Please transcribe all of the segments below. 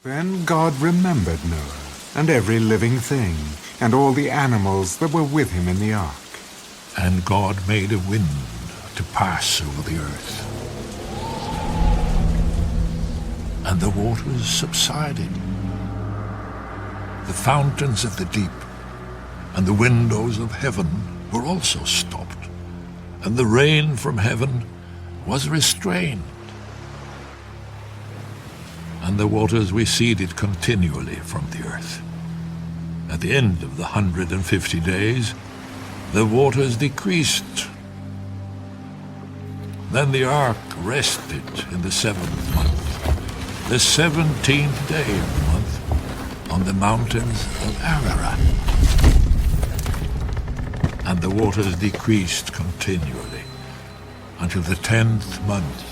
Then God remembered Noah, and every living thing, and all the animals that were with him in the ark. And God made a wind to pass over the earth. And the waters subsided. The fountains of the deep and the windows of heaven were also stopped, and the rain from heaven was restrained. And the waters receded continually from the earth. At the end of the 150 days, the waters decreased. Then the ark rested in the 7th month, the 17th day of the month, on the mountains of Ararat. And the waters decreased continually until the 10th month.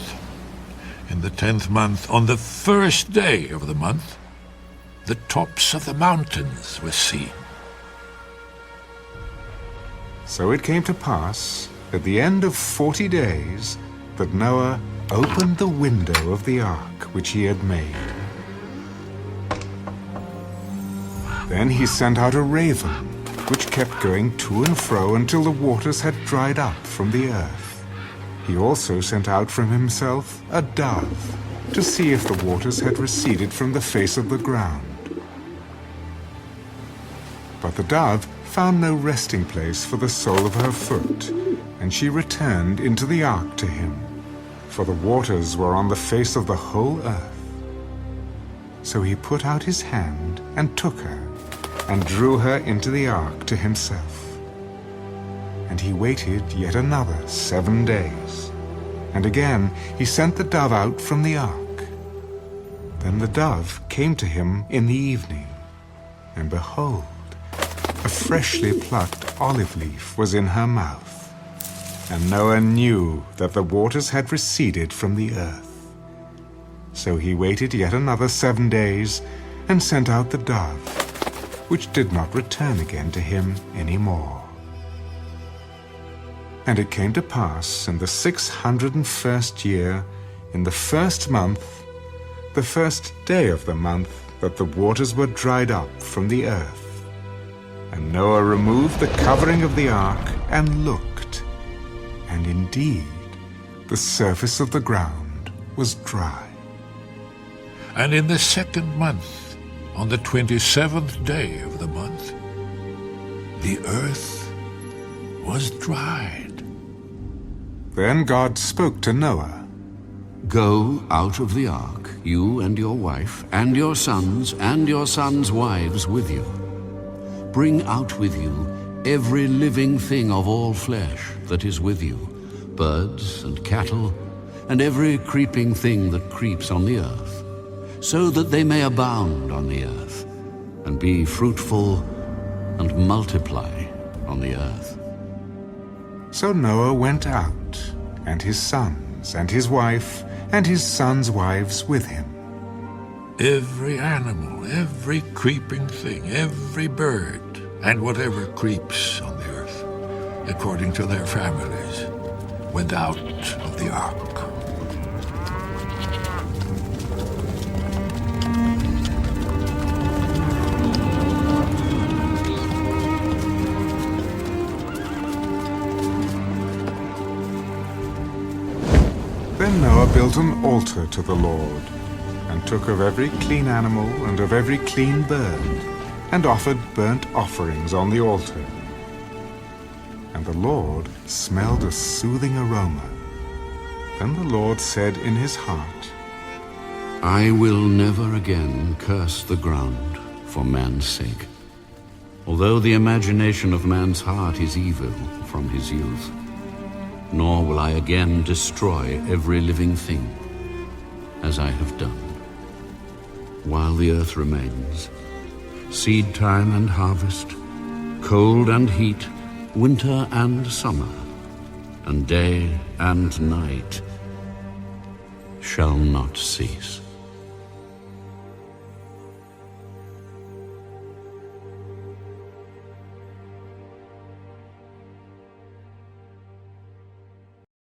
In the 10th month, on the 1st day of the month, the tops of the mountains were seen. So it came to pass, at the end of 40 days, that Noah opened the window of the ark which he had made. Then he sent out a raven, which kept going to and fro until the waters had dried up from the earth. He also sent out from himself a dove, to see if the waters had receded from the face of the ground. But the dove found no resting place for the sole of her foot, and she returned into the ark to him, for the waters were on the face of the whole earth. So he put out his hand and took her, and drew her into the ark to himself. And he waited yet another 7 days, and again he sent the dove out from the ark. Then the dove came to him in the evening, and behold, a freshly plucked olive leaf was in her mouth. And Noah knew that the waters had receded from the earth. So he waited yet another 7 days, and sent out the dove, which did not return again to him any more. And it came to pass in the 601st year, in the 1st month, the 1st day of the month, that the waters were dried up from the earth. And Noah removed the covering of the ark and looked, and indeed the surface of the ground was dry. And in the 2nd month, on the 27th day of the month, the earth was dried. Then God spoke to Noah. Go out of the ark, you and your wife, and your sons wives with you. Bring out with you every living thing of all flesh that is with you, birds and cattle, and every creeping thing that creeps on the earth, so that they may abound on the earth, and be fruitful and multiply on the earth. So Noah went out, and his sons, and his wife, and his sons' wives with him. Every animal, every creeping thing, every bird, and whatever creeps on the earth, according to their families, went out of the ark. Then Noah built an altar to the Lord, and took of every clean animal and of every clean bird, and offered burnt offerings on the altar. And the Lord smelled a soothing aroma. Then the Lord said in his heart, I will never again curse the ground for man's sake, although the imagination of man's heart is evil from his youth. Nor will I again destroy every living thing, as I have done. While the earth remains, seed time and harvest, cold and heat, winter and summer, and day and night shall not cease.